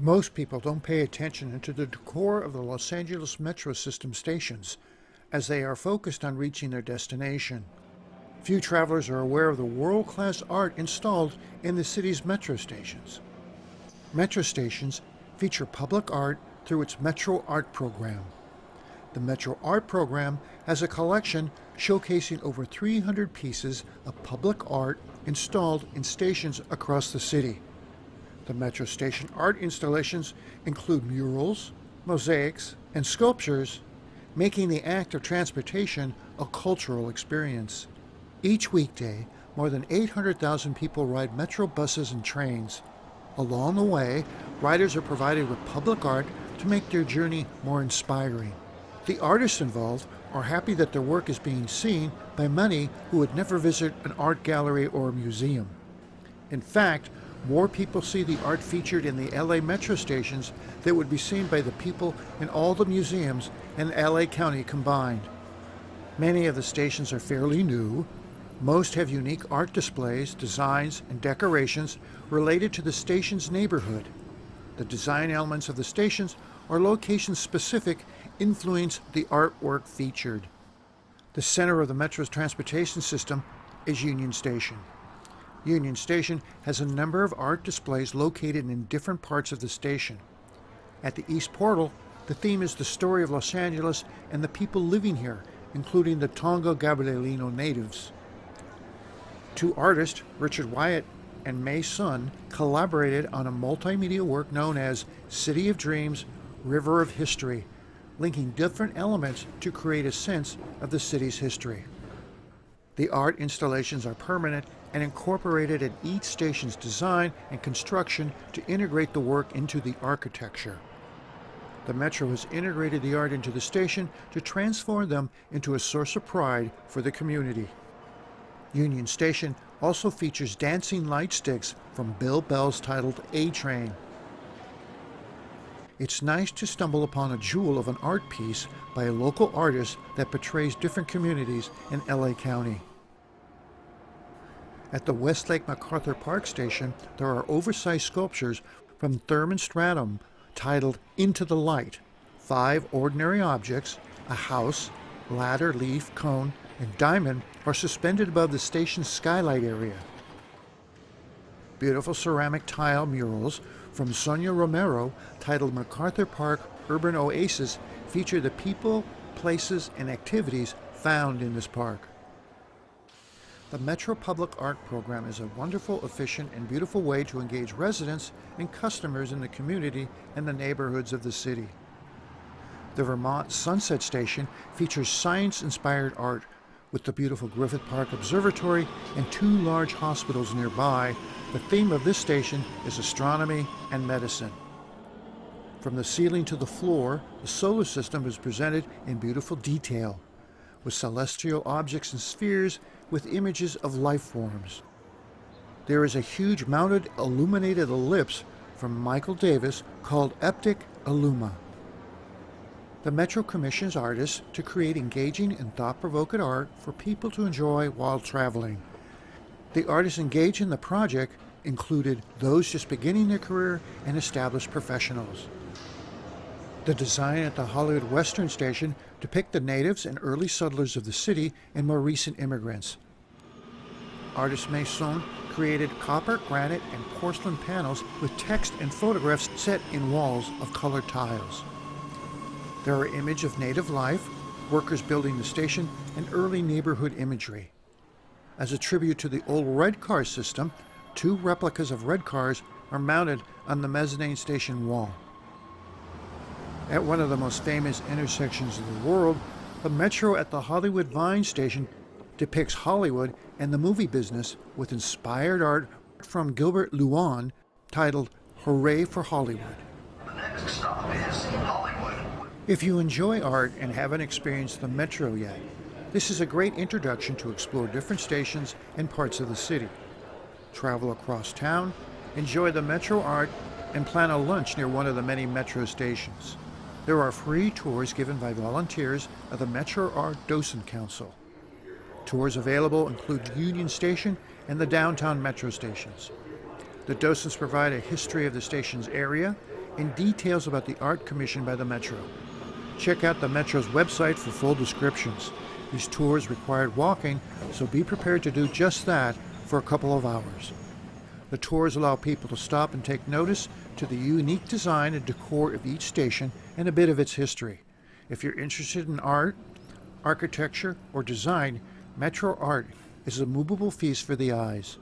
Most people don't pay attention to the decor of the Los Angeles Metro system stations, as they are focused on reaching their destination. Few travelers are aware of the world-class art installed in the city's metro stations. Metro stations feature public art through its Metro Art program. The Metro Art program has a collection showcasing over 300 pieces of public art installed in stations across the city. The Metro Station art installations include murals, mosaics, and sculptures, making the act of transportation a cultural experience. Each weekday, more than 800,000 people ride Metro buses and trains. Along the way, riders are provided with public art to make their journey more inspiring. The artists involved are happy that their work is being seen by many who would never visit an art gallery or a museum. In fact, more people see the art featured in the LA Metro stations than would be seen by the people in all the museums in LA County combined. Many of the stations are fairly new. Most have unique art displays, designs, and decorations related to the station's neighborhood. The design elements of the stations are location-specific, influence the artwork featured. The center of the Metro's transportation system is Union Station. Union Station has a number of art displays located in different parts of the station. At the East Portal, the theme is the story of Los Angeles and the people living here, including the Tonga Gabrielino natives. Two artists, Richard Wyatt and May Sun, collaborated on a multimedia work known as City of Dreams, River of History, linking different elements to create a sense of the city's history. The art installations are permanent and incorporated in each station's design and construction to integrate the work into the architecture. The Metro has integrated the art into the station to transform them into a source of pride for the community. Union Station also features dancing light sticks from Bill Bell's titled A-Train. It's nice to stumble upon a jewel of an art piece by a local artist that portrays different communities in LA County. At the Westlake MacArthur Park Station, there are oversized sculptures from Thurman Stratum titled Into the Light. 5 ordinary objects, a house, ladder, leaf, cone, and diamond are suspended above the station's skylight area. Beautiful ceramic tile murals from Sonia Romero titled MacArthur Park Urban Oasis feature the people, places, and activities found in this park. The Metro Public Art Program is a wonderful, efficient, and beautiful way to engage residents and customers in the community and the neighborhoods of the city. The Vermont Sunset Station features science-inspired art with the beautiful Griffith Park Observatory and 2 large hospitals nearby. The theme of this station is astronomy and medicine. From the ceiling to the floor, the solar system is presented in beautiful detail, with celestial objects and spheres with images of life forms. There is a huge mounted illuminated ellipse from Michael Davis called Eptic Illuma. The Metro commissions artists to create engaging and thought-provoking art for people to enjoy while traveling. The artists engaged in the project included those just beginning their career and established professionals. The design at the Hollywood Western Station depict the natives and early settlers of the city and more recent immigrants. Artist Mason created copper, granite, and porcelain panels with text and photographs set in walls of colored tiles. There are images of native life, workers building the station, and early neighborhood imagery. As a tribute to the old red car system, 2 replicas of red cars are mounted on the mezzanine station wall. At one of the most famous intersections of the world, the Metro at the Hollywood Vine Station depicts Hollywood and the movie business with inspired art from Gilbert Luan titled Hooray for Hollywood. The next stop is Hollywood. If you enjoy art and haven't experienced the Metro yet, this is a great introduction to explore different stations and parts of the city. Travel across town, enjoy the Metro art, and plan a lunch near one of the many Metro stations. There are free tours given by volunteers of the Metro Art Docent Council. Tours available include Union Station and the downtown Metro stations. The docents provide a history of the station's area, and details about the art commissioned by the Metro. Check out the Metro's website for full descriptions. These tours required walking, so be prepared to do just that for a couple of hours. The tours allow people to stop and take notice to the unique design and decor of each station and a bit of its history. If you're interested in art, architecture, or design, Metro Art is a movable feast for the eyes.